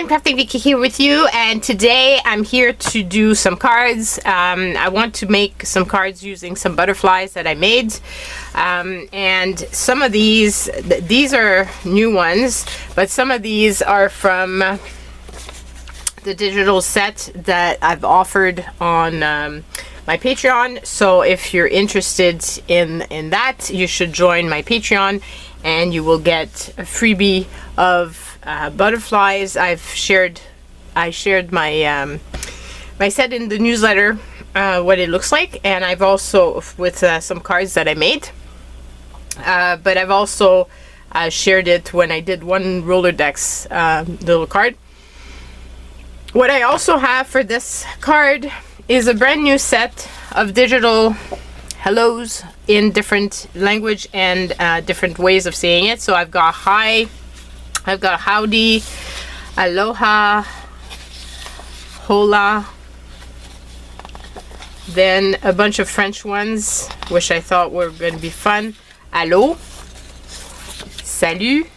Crafting Vicky here with you, and today I'm here to do some cards. I want to make some cards using some butterflies that I made, and some of these are new ones, but some of these are from the digital set that I've offered on my Patreon. So if you're interested in that, you should join my Patreon and you will get a freebie of butterflies. I shared my my set in the newsletter, what it looks like, and I've also with some cards that I made, but I've also shared it when I did one Rolodex little card. What I also have for this card is a brand new set of digital hellos in different language and different ways of saying it. So I've got hi, I've got howdy, aloha, hola, then a bunch of French ones which I thought were going to be fun. Allo, salut,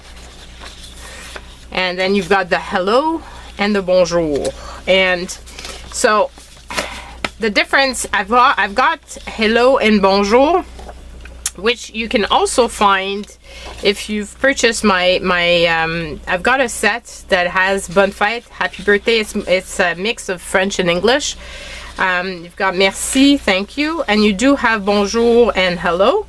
and then you've got the hello and the bonjour. And so the difference, I've got hello and bonjour, which you can also find if you've purchased my I've got a set that has bonne fête, happy birthday. It's a mix of French and English. You've got merci, thank you, and you do have bonjour and hello,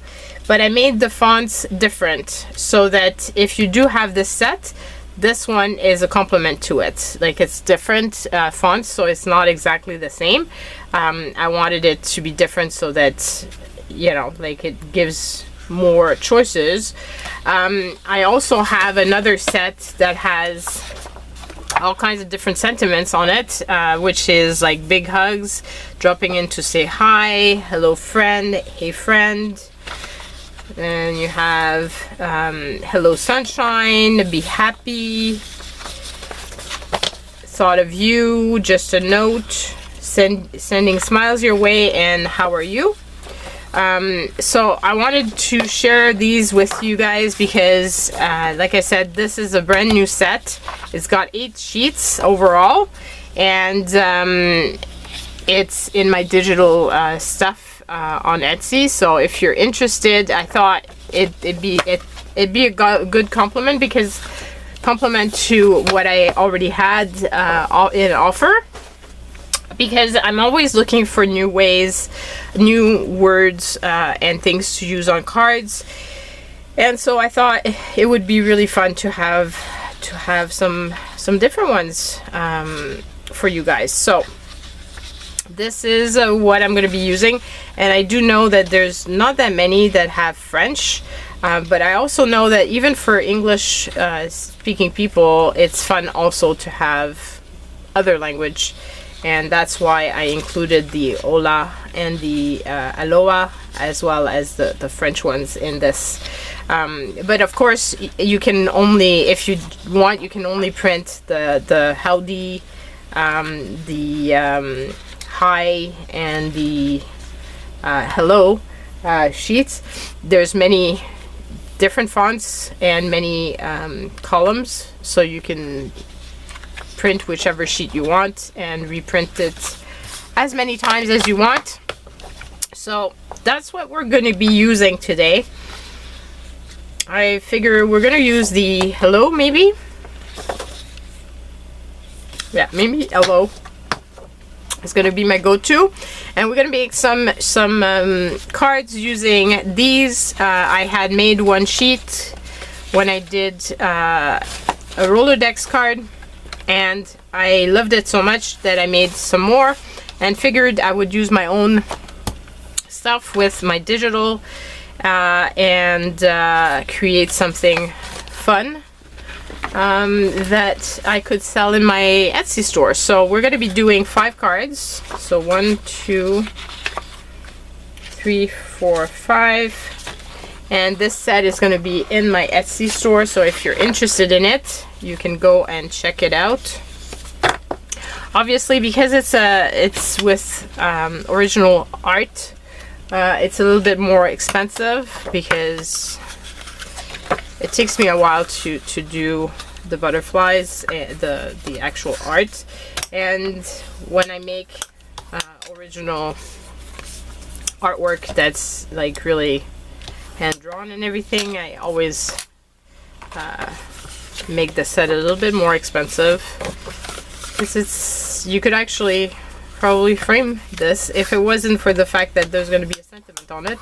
but I made the fonts different so that if you do have this set, this one is a complement to it. Like, it's different fonts, so it's not exactly the same. I wanted it to be different so that, you know, like, it gives more choices. I also have another set that has all kinds of different sentiments on it, which is like big hugs, dropping in to say hi, hello friend, hey friend. And you have hello sunshine, be happy, thought of you, just a note, sending smiles your way, and how are you. So I wanted to share these with you guys because like I said, this is a brand new set. It's got 8 sheets overall, and it's in my digital stuff on Etsy. So if you're interested, I thought it'd be a good compliment to what I already had in offer, because I'm always looking for new ways, new words and things to use on cards, and so I thought it would be really fun to have some different ones for you guys. So this is what I'm going to be using, and I do know that there's not that many that have French, but I also know that even for English speaking people, it's fun also to have other language, and that's why I included the hola and the aloha, as well as the French ones in this. But of course, you can only, if you want, you can only print the howdy, the hi, and the hello sheets. There's many different fonts and many columns, so you can print whichever sheet you want and reprint it as many times as you want. So that's what we're going to be using today. I figure we're going to use the hello, maybe. Yeah, maybe hello. It's going to be my go-to, and we're going to make some cards using these. I had made one sheet when I did a Rolodex card, and I loved it so much that I made some more and figured I would use my own stuff with my digital and create something fun that I could sell in my Etsy store. So we're going to be doing 5 cards. So 1, 2, 3, 4, 5, and this set is going to be in my Etsy store. So if you're interested in it, you can go and check it out. Obviously, because it's with original art, it's a little bit more expensive because it takes me a while to do the butterflies and the actual art. And when I make original artwork that's like really hand-drawn and everything, I always make the set a little bit more expensive, because you could actually probably frame this if it wasn't for the fact that there's going to be a sentiment on it.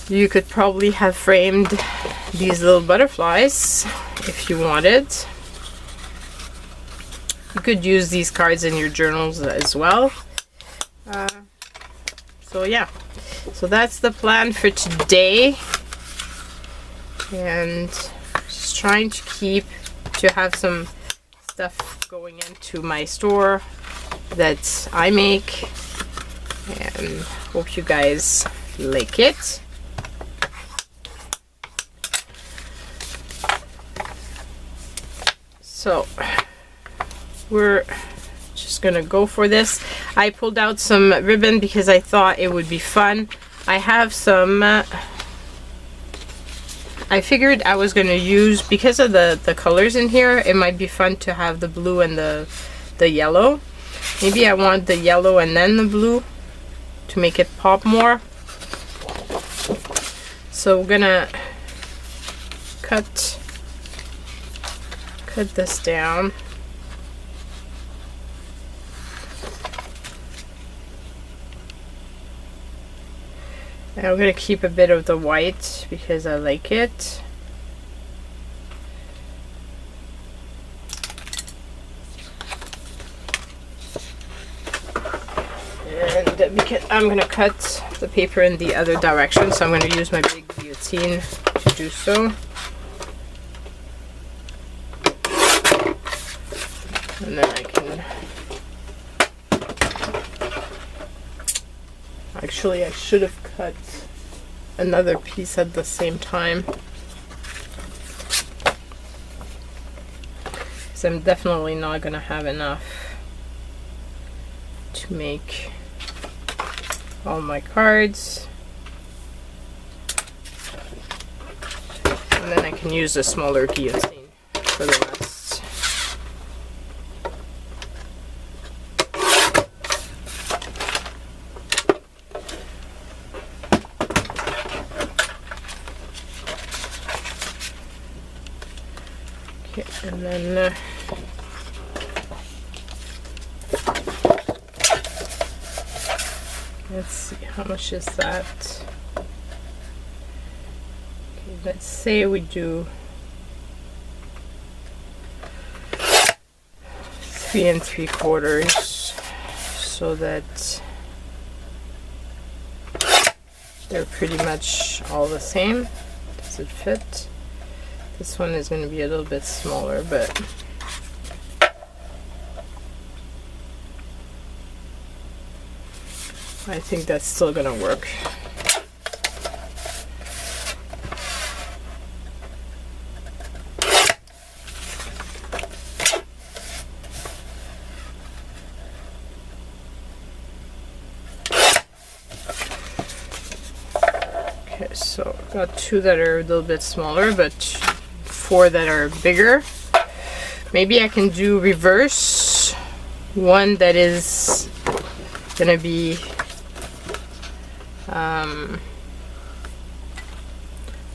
You could probably have framed these little butterflies if you wanted. You could use these cards in your journals as well. So yeah, so that's the plan for today, and just trying to have some stuff going into my store that I make, and hope you guys like it. So we're just gonna go for this. I pulled out some ribbon because I thought it would be fun. I have some I figured I was gonna use, because of the colors in here, it might be fun to have the blue and the yellow. Maybe I want the yellow and then the blue to make it pop more. So we're gonna cut this down. And I'm going to keep a bit of the white because I like it. And because I'm going to cut the paper in the other direction, so I'm going to use my big guillotine to do so. And then I can... Actually, I should have cut another piece at the same time, because I'm definitely not going to have enough to make all my cards. And then I can use a smaller guillotine for the rest. And then let's see, how much is that? Okay, let's say we do 3 3/4, so that they're pretty much all the same. Does it fit? This one is going to be a little bit smaller, but I think that's still going to work. Okay, so I've got 2 that are a little bit smaller, but 4 that are bigger. Maybe I can do reverse. One that is gonna be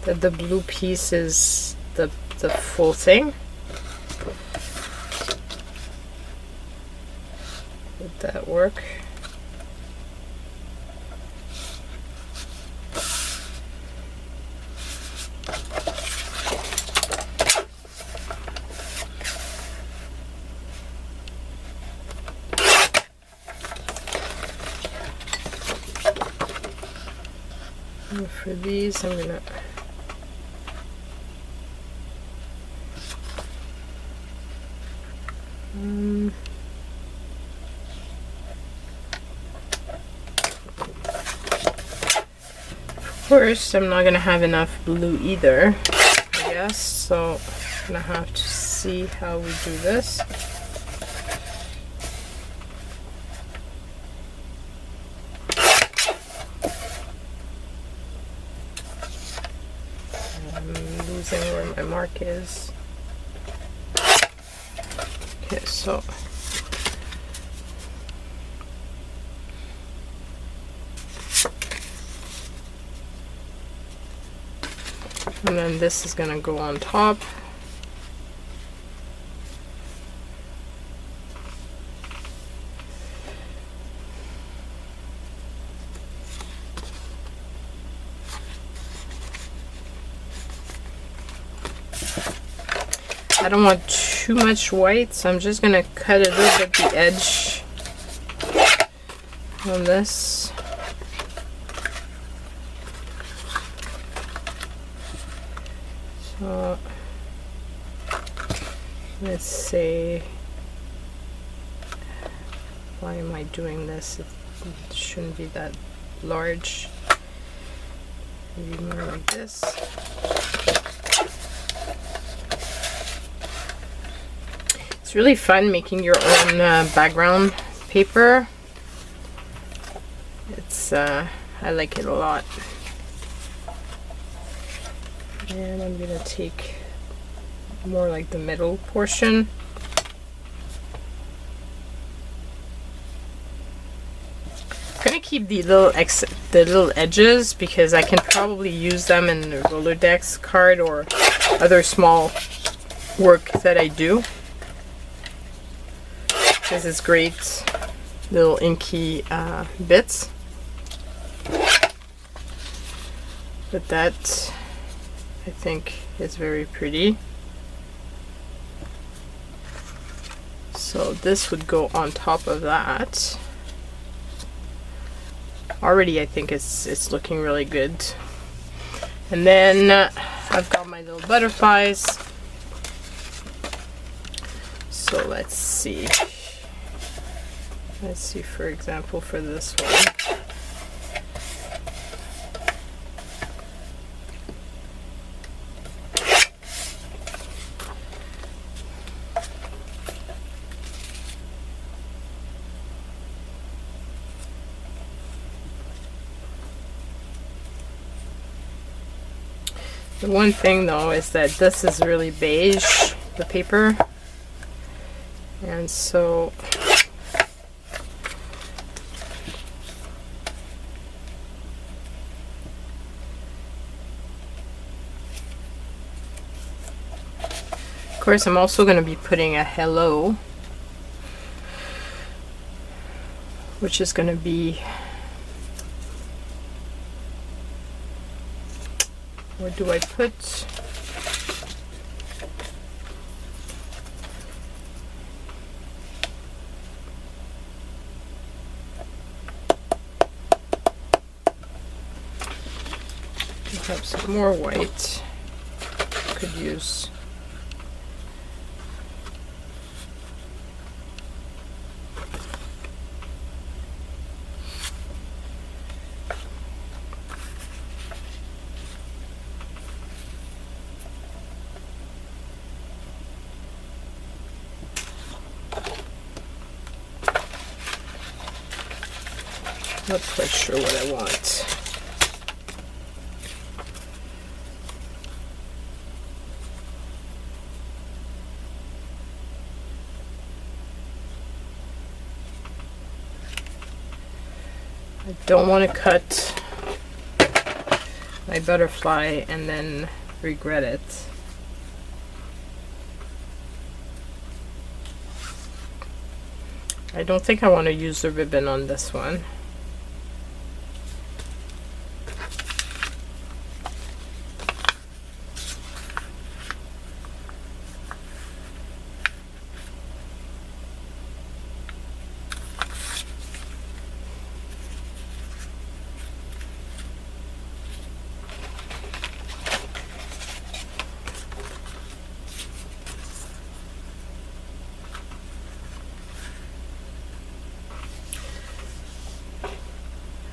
that the blue piece is the full thing. Would that work? For these, I'm gonna first, I'm not gonna have enough blue either, I guess, so I'm gonna have to see how we do this. I'm losing where my mark is. Okay, so and then this is gonna go on top. I don't want too much white, so I'm just gonna cut a little bit the edge on this. So let's say, why am I doing this? It shouldn't be that large. Maybe more like this. It's really fun making your own background paper. It's I like it a lot. And I'm gonna take more like the middle portion. I'm gonna keep the little edges because I can probably use them in the Rolodex card or other small work that I do. This is great little inky bits. But that, I think, is very pretty. So this would go on top of that. Already I think it's looking really good. And then I've got my little butterflies. So let's see. Let's see, for example, for this one. The one thing though is that this is really beige, the paper, and so of course I'm also going to be putting a hello, which is going to be, what do I put? Perhaps some more white. Could use. Not quite sure what I want. I don't want to cut my butterfly and then regret it. I don't think I want to use the ribbon on this one.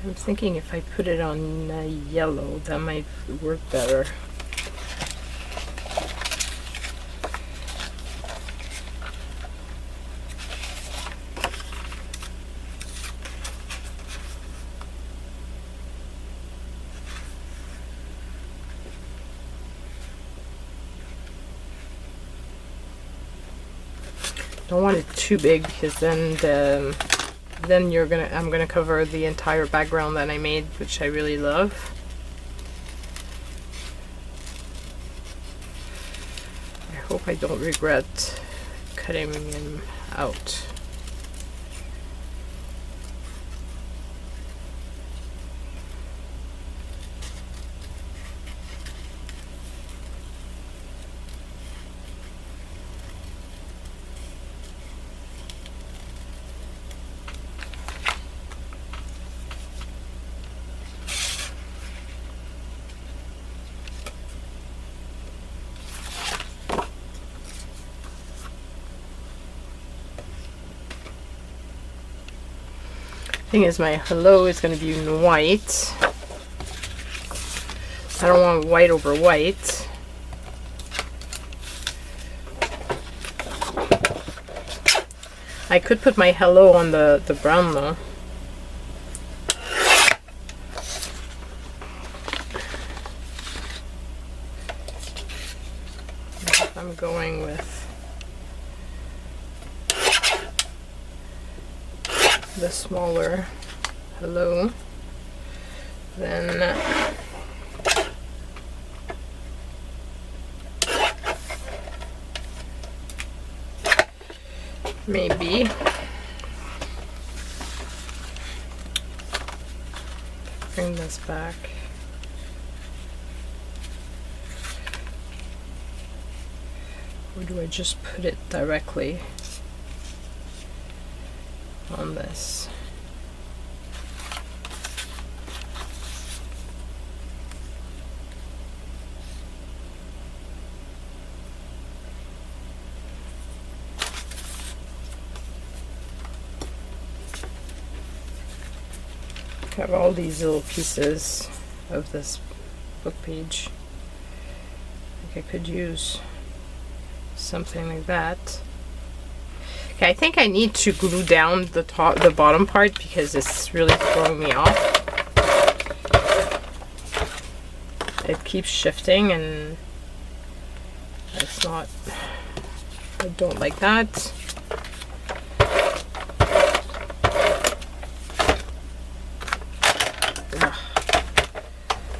I'm thinking if I put it on yellow, that might work better. Don't want it too big because then I'm gonna cover the entire background that I made, which I really love. I hope I don't regret cutting him out. Thing is, my hello is going to be in white. I don't want white over white. I could put my hello on the brown though. I'm going with the smaller hello, then maybe bring this back. Or do I just put it directly on this? I have all these little pieces of this book page. I think I could use something like that. Okay, I think I need to glue down the bottom part because it's really throwing me off. It keeps shifting and it's not, I don't like that. Ugh.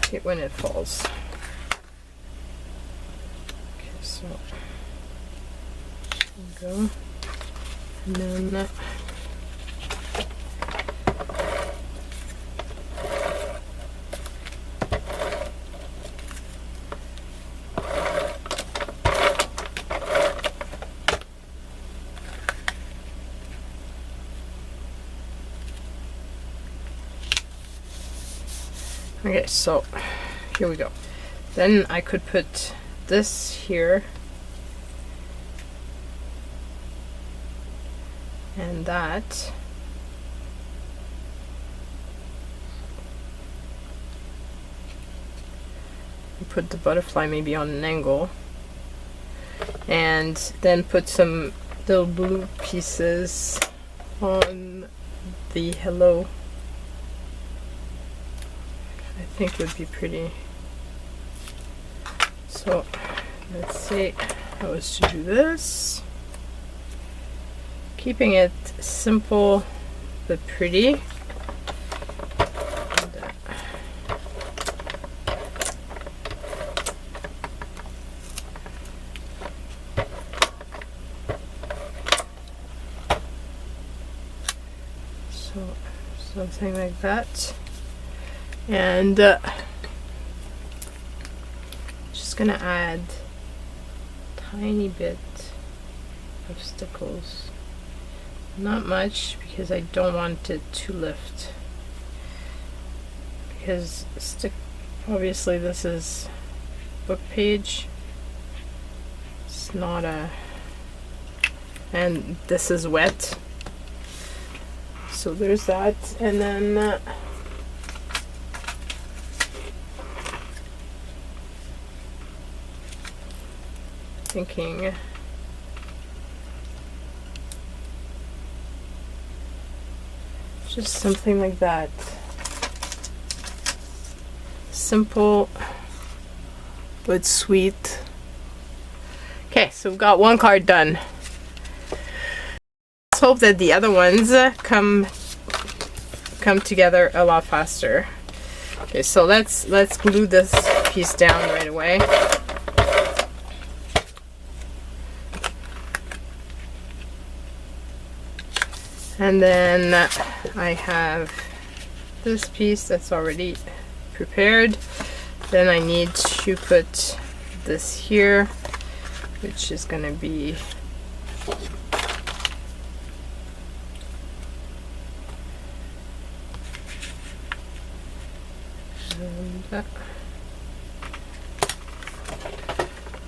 I hate when it falls. Okay, so there we go. And then okay, so here we go. Then I could put this here and that. Put the butterfly maybe on an angle, and then put some little blue pieces on the hello. I think would be pretty. So let's see how is to do this. Keeping it simple but pretty. So something like that. And just gonna add a tiny bit of stickles. Not much because I don't want it to lift. Because obviously this is book page. It's not a, and this is wet. So there's that, and then thinking just something like that. Simple but sweet. Okay, so we've got one card done. Let's hope that the other ones come together a lot faster. Okay, so let's glue this piece down right away. And then I have this piece that's already prepared. Then I need to put this here, which is going to be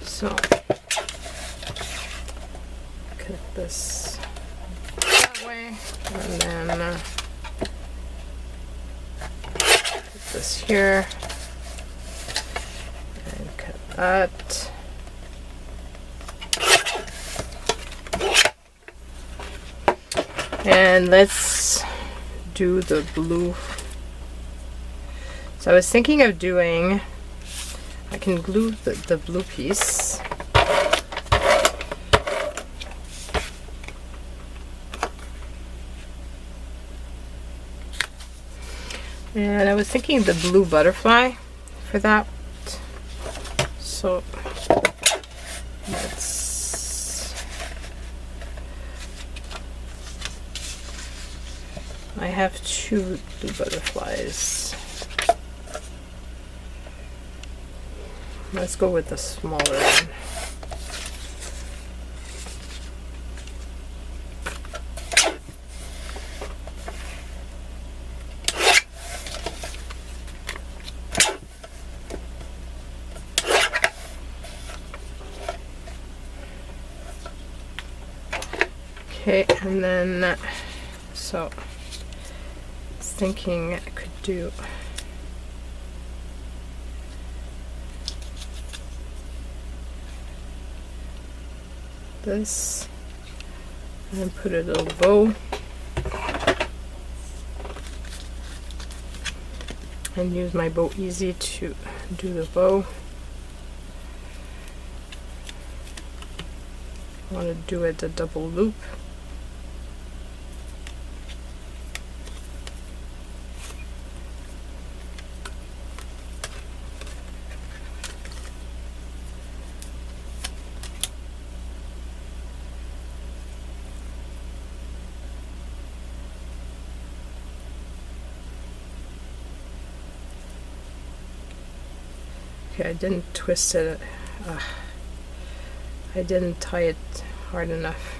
so cut this that way, and then put this here and cut that. And let's do the blue. So I was thinking of doing, I can glue the blue piece. And I was thinking the blue butterfly for that. So I have 2 blue butterflies. Let's go with the smaller one. Okay, and then so I was thinking I could do this and put a little bow and use my bow easy to do the bow. I want to do it a double loop. Okay, I didn't twist it. I didn't tie it hard enough.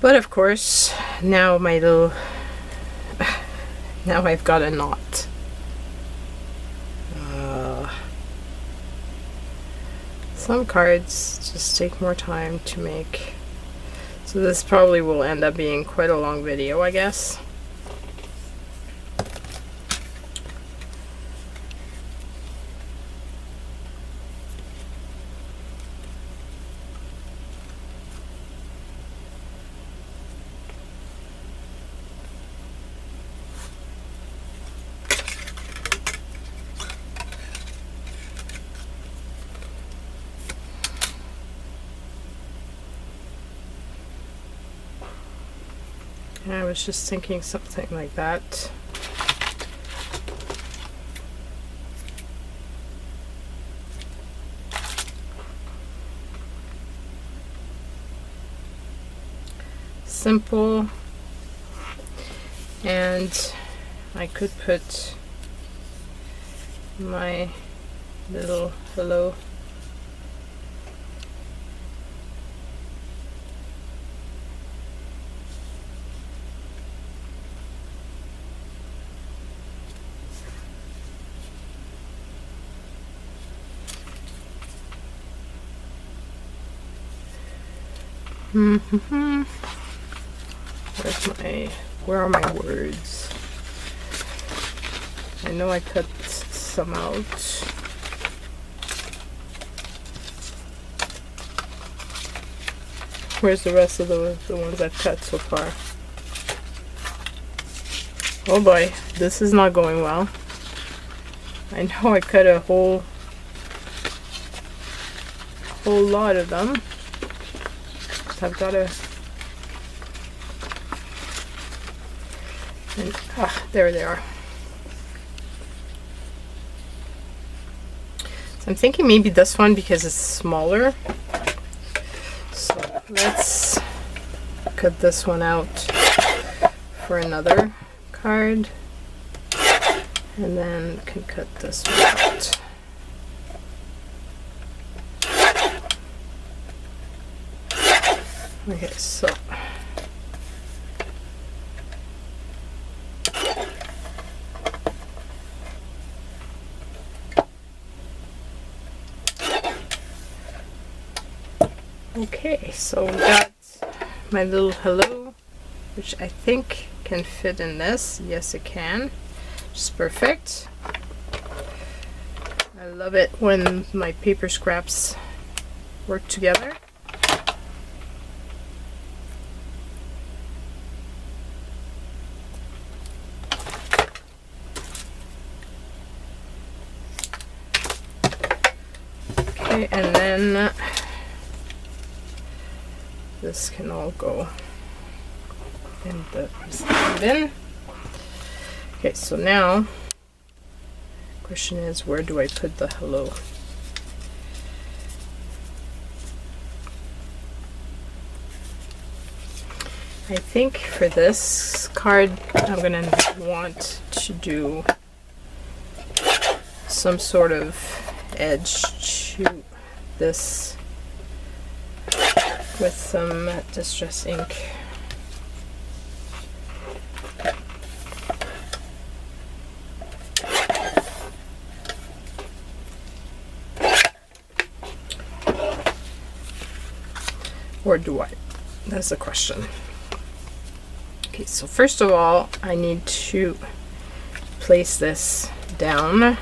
But of course, now my little, now I've got a knot. Some cards just take more time to make. So this probably will end up being quite a long video, I guess. I was just thinking something like that. Simple, and I could put my little hello . Where are my words? I know I cut some out. Where's the rest of the ones I've cut so far? Oh boy, this is not going well. I know I cut a whole whole lot of them. So I've got to... there they are. So I'm thinking maybe this one because it's smaller. So let's cut this one out for another card. And then can cut this one out. Okay, so okay, so we got my little hello, which I think can fit in this. Yes, it can. Just perfect. I love it when my paper scraps work together. Okay, and then this can all go in the bin. Okay, so now the question is, where do I put the hello? I think for this card I'm gonna want to do some sort of edge to this with some distress ink. Or do I? That's the question. Okay, so first of all, I need to place this down.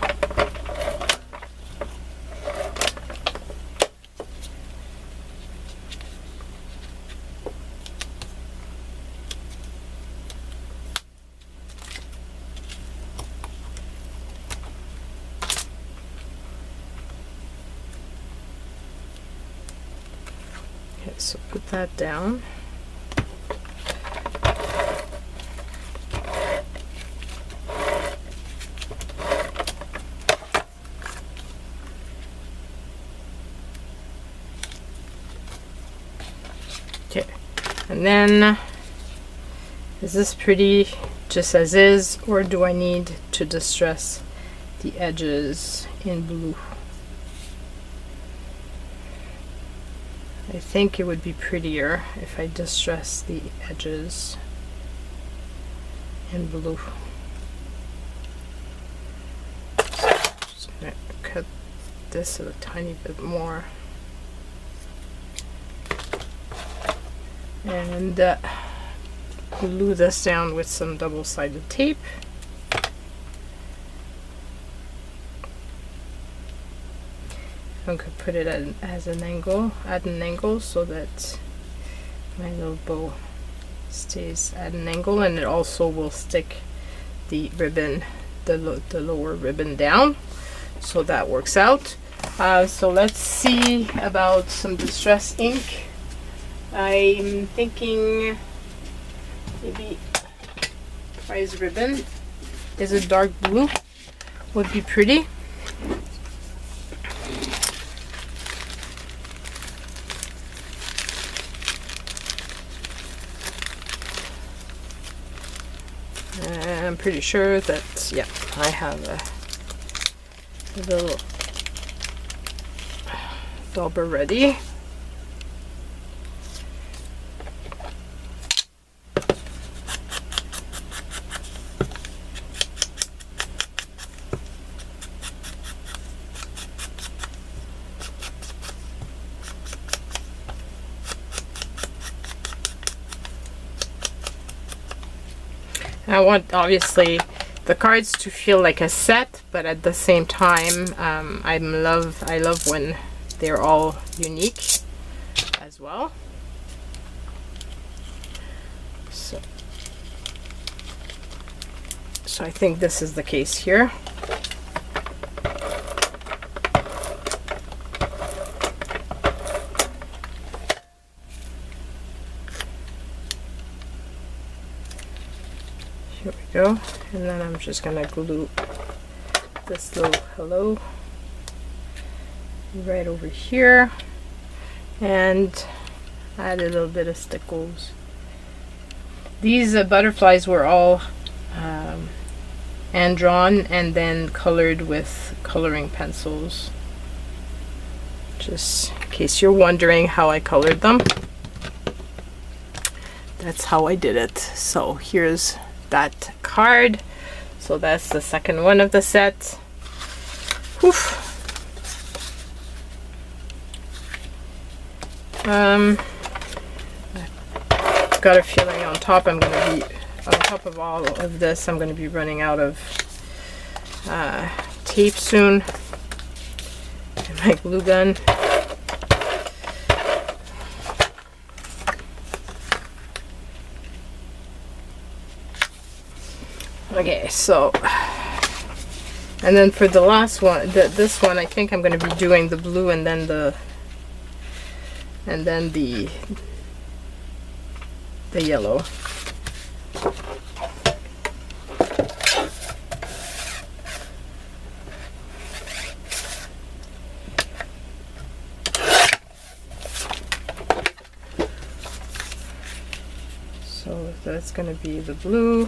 Okay, so put that down. Okay, and then is this pretty just as is, or do I need to distress the edges in blue? I think it would be prettier if I distress the edges in blue. Just gonna cut this a tiny bit more. And glue this down with some double-sided tape. I could put it at an angle so that my little bow stays at an angle, and it also will stick the ribbon, the lower ribbon down, so that works out. So let's see about some distress ink. I'm thinking maybe prize ribbon. Is it dark blue? Would be pretty. I'm pretty sure that, yeah, I have a little dauber ready. I want obviously the cards to feel like a set, but at the same time I love when they're all unique as well. So I think this is the case here. go. And then I'm just gonna glue this little hello right over here and add a little bit of stickles. These butterflies were all hand drawn and then colored with coloring pencils. Just in case you're wondering how I colored them, that's how I did it. So here's that card. So that's the second one of the set. Oof. I've got a feeling on top of all of this, I'm going to be running out of tape soon. And my glue gun. Okay, so, and then for the last one, this one, I think I'm going to be doing the blue and then the yellow. So that's going to be the blue.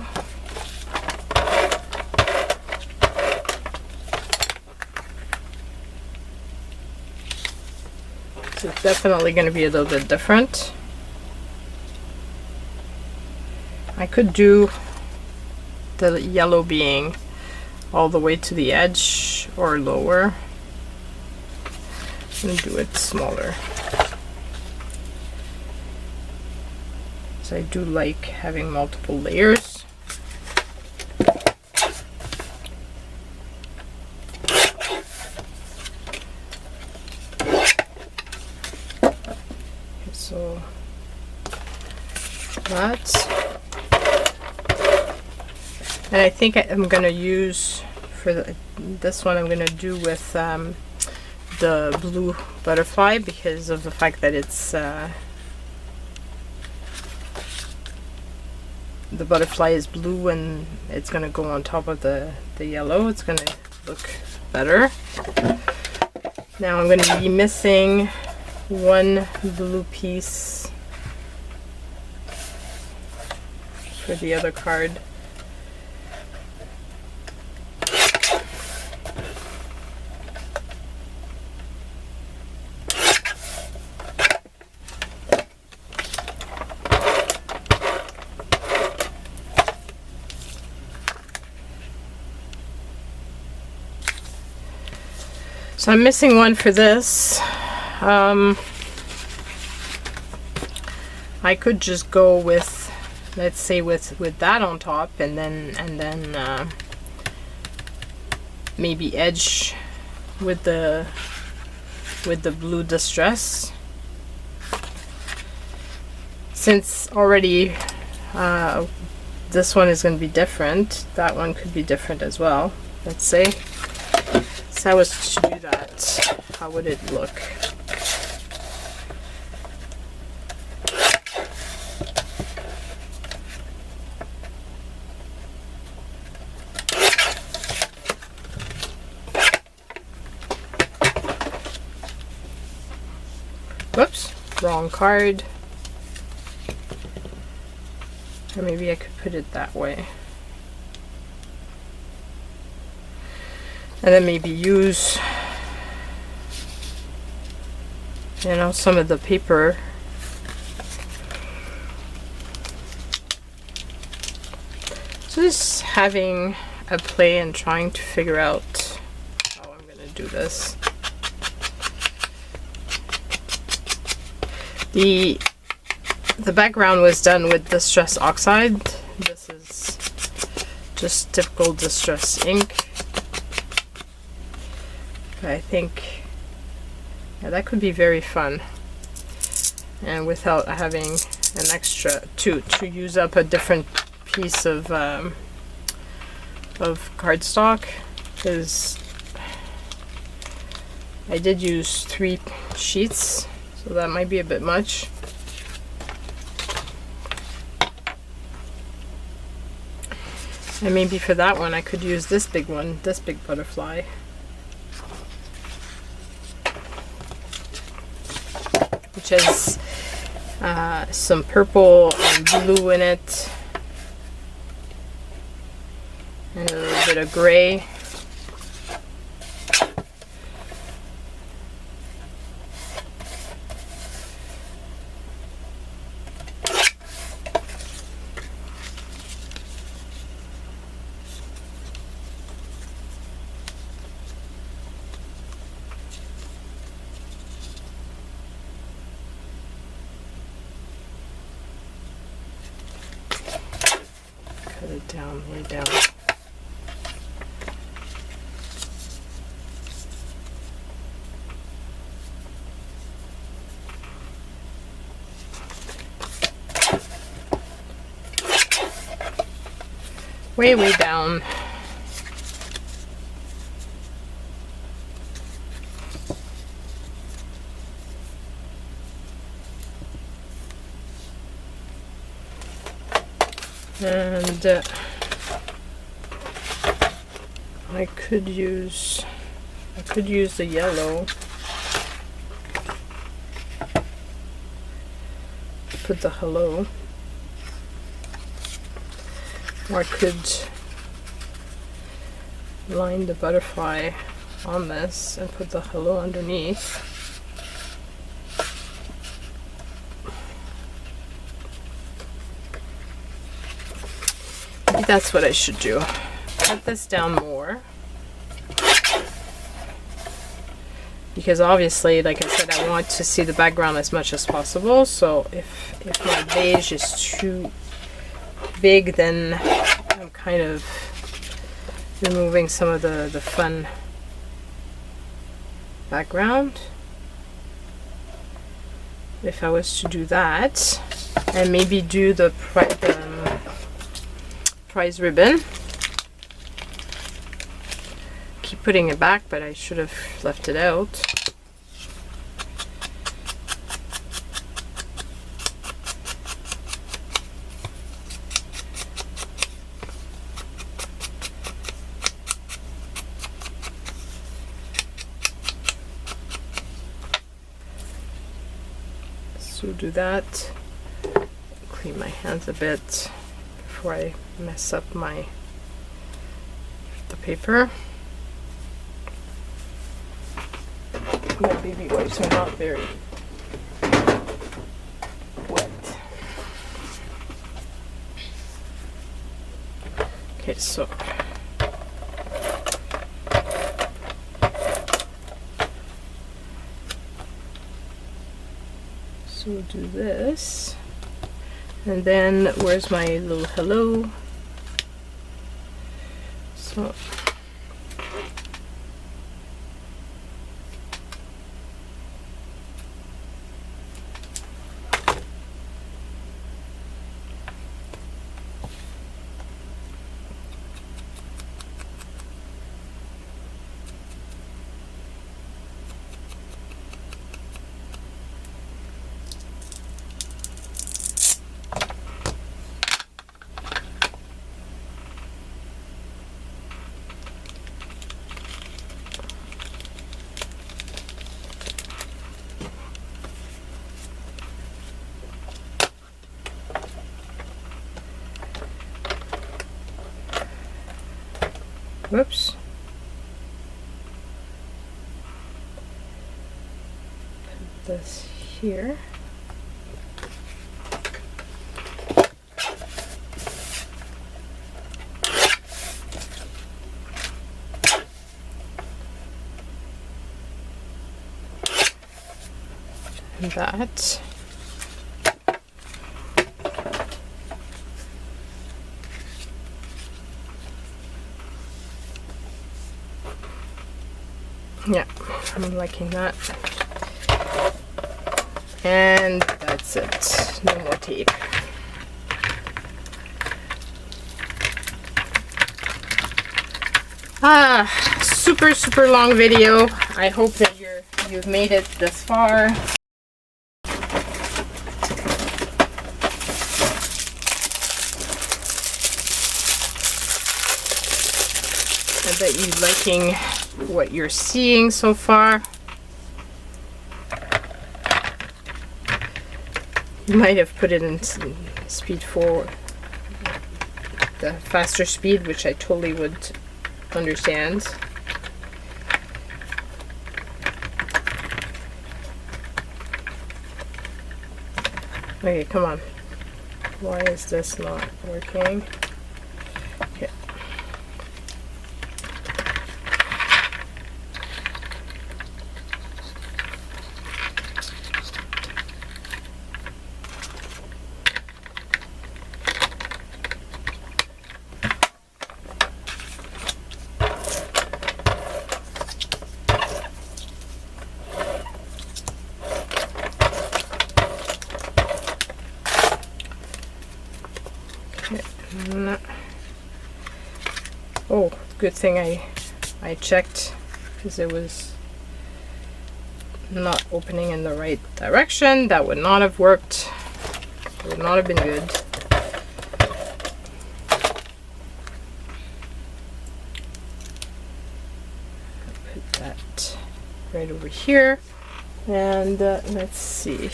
So it's definitely going to be a little bit different. I could do the yellow being all the way to the edge or lower. I'm going to do it smaller. So I do like having multiple layers. Okay, so that. And I think I'm going to use, for this one, I'm going to do with the blue butterfly because of the fact that it's, the butterfly is blue and it's going to go on top of the yellow. It's going to look better. Now I'm going to be missing one blue piece for the other card. So I'm missing one for this. I could just go with, let's say, with that on top, and then maybe edge with the blue distress. Since already this one is going to be different, that one could be different as well. Let's say. If I was to do that, how would it look? Whoops, wrong card. Or maybe I could put it that way. And then maybe use, you know, some of the paper. So just having a play and trying to figure out how I'm going to do this. The background was done with Distress Oxide. This is just typical Distress ink. I think, yeah, that could be very fun, and without having an extra to use up a different piece of cardstock, because I did use 3 sheets, so that might be a bit much. And maybe for that one I could use this big one, this big butterfly. Which has some purple and blue in it. And a little bit of gray. Cut it down, way down. Way down. And I could use the yellow. Put the hello. Or I could line the butterfly on this and put the hello underneath. Maybe that's what I should do. Cut this down more. Because obviously, like I said, I want to see the background as much as possible. So if my beige is too big, then I'm kind of removing some of the fun background. If I was to do that, and maybe do the prize ribbon. Keep putting it back, but I should have left it out. So do that. Clean my hands a bit before I mess up the paper. My baby wipes are not very wet. Okay, so we'll do this, and then where's my little hello? So whoops. Put this here. And that. Yeah, I'm liking that. And that's it. No more tape. Super long video. I hope that you've made it this far. that you're liking what you're seeing so far. You might have put it in speed 4, the faster speed, which I totally would understand. Okay, come on. Why is this not working? Okay. Oh, good thing I checked, because it was not opening in the right direction. That would not have worked. It would not have been good. Put that right over here, and let's see.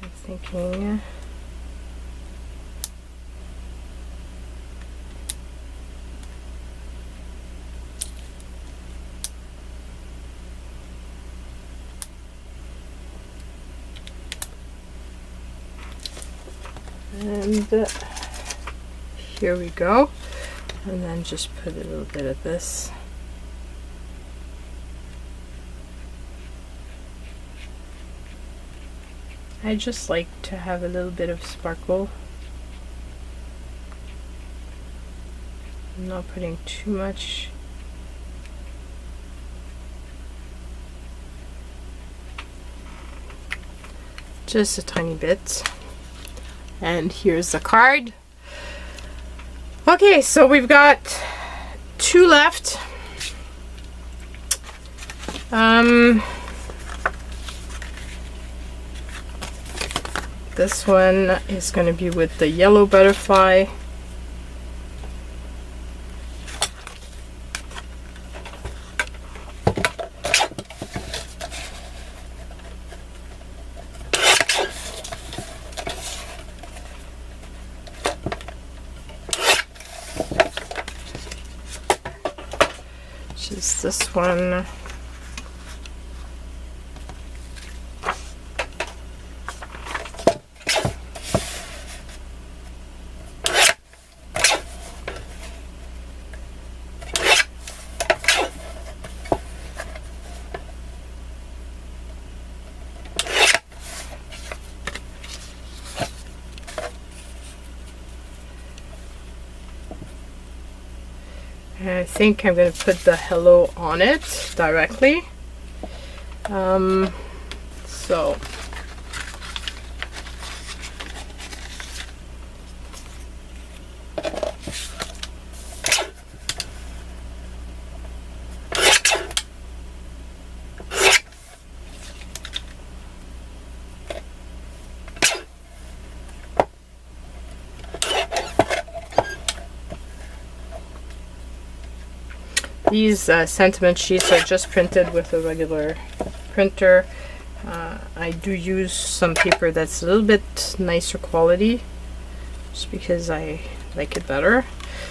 I'm thinking. And here we go, and then just put a little bit of this. I just like to have a little bit of sparkle. I'm not putting too much. Just a tiny bit. And here's the card. Okay, so we've got 2 left. This one is going to be with the yellow butterfly. Just this one. I think I'm going to put the hello on it directly. So these sentiment sheets are just printed with a regular printer. I do use some paper that's a little bit nicer quality, just because I like it better.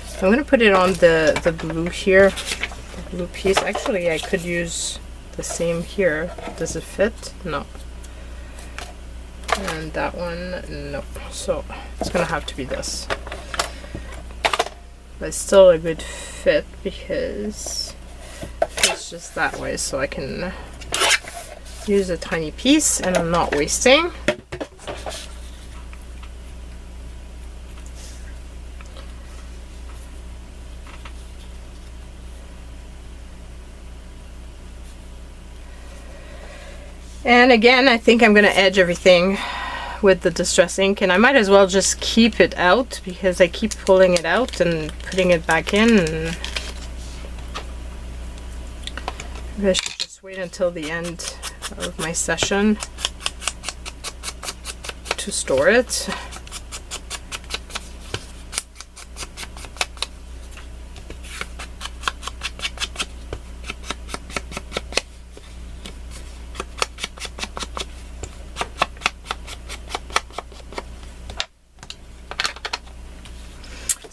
So I'm going to put it on the blue here, the blue piece. Actually, I could use the same here. Does it fit? No. And that one, no. So it's going to have to be this. But it's still a good fit because it's just that way, so I can use a tiny piece and I'm not wasting. And again, I think I'm going to edge everything with the distress ink, and I might as well just keep it out because I keep pulling it out and putting it back in. And maybe I should just wait until the end of my session to store it.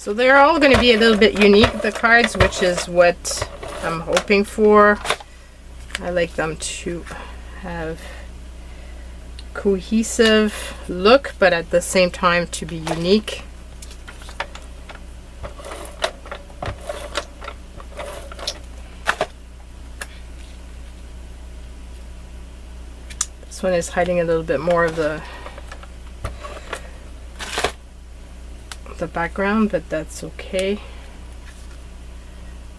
So they're all going to be a little bit unique, the cards, which is what I'm hoping for. I like them to have cohesive look, but at the same time to be unique. This one is hiding a little bit more of the background, but that's okay. I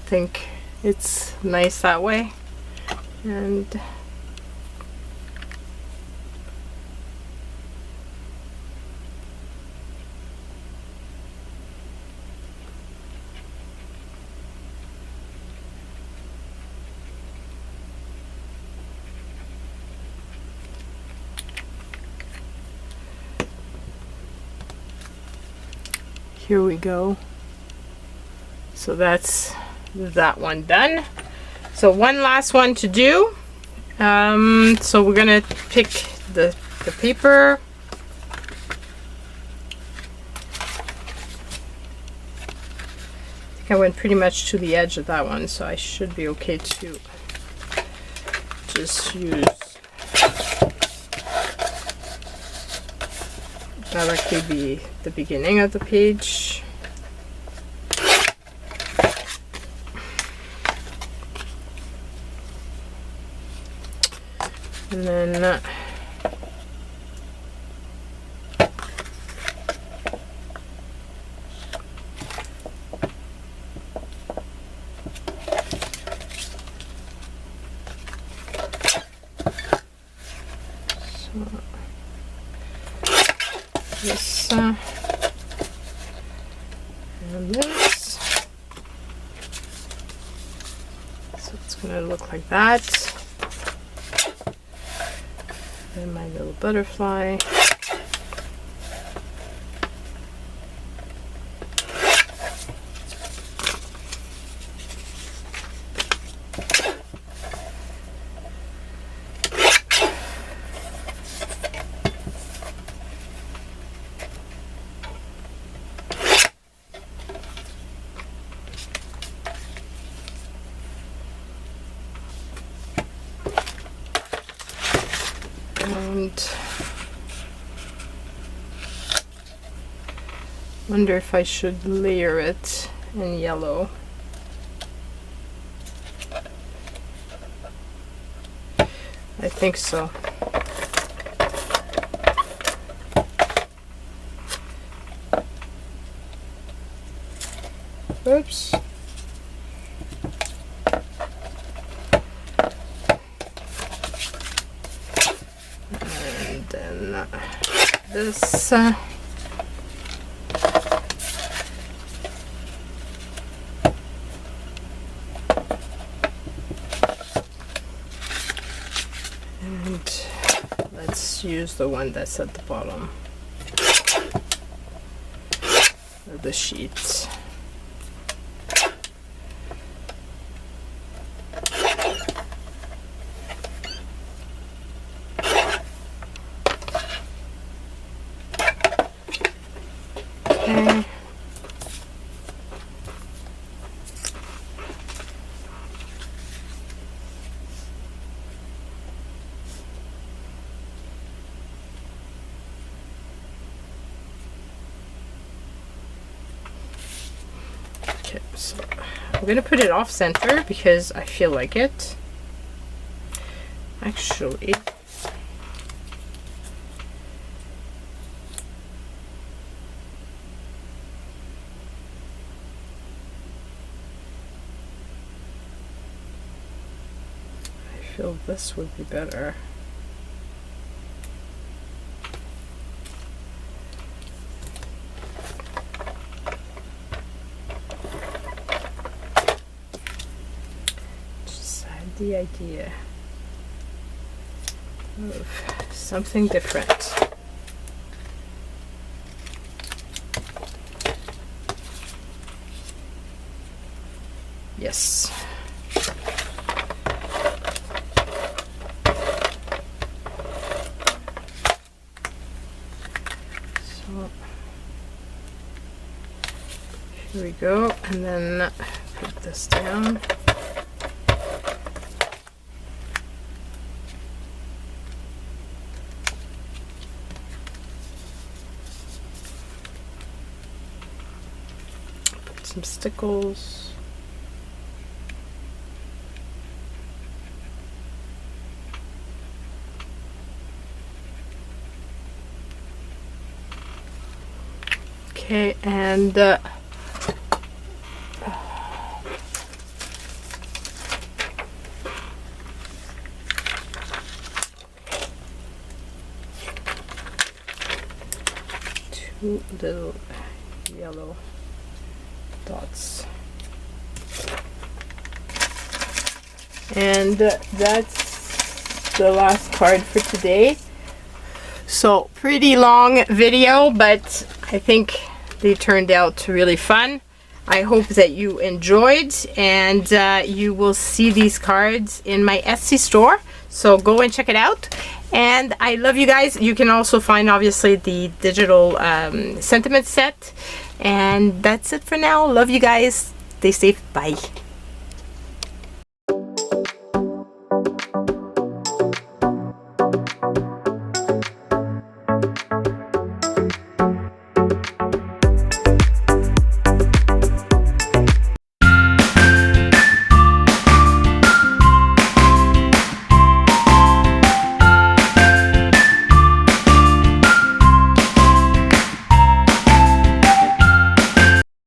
think it's nice that way. And here we go. So that's that one done. So one last one to do. So we're gonna pick the paper. I think I went pretty much to the edge of that one, so I should be okay to just use directly the beginning of the page. And then this and this. So it's going to look like that. And my little butterfly. And wonder if I should layer it in yellow. I think so. Oops. This and let's use the one that's at the bottom of the sheet. Okay, so I'm going to put it off center because I feel like it. Actually, I feel this would be better. The idea of something different. Yes. So Here we go, and then put this down. Put some stickles. Okay, and two little yellow dots. And that's the last card for today. So pretty long video, but I think they turned out really fun. I hope that you enjoyed, and you will see these cards in my Etsy store, so go and check it out. And I love you guys. You can also find obviously the digital sentiment set, and that's it for now. Love you guys. Stay safe. Bye.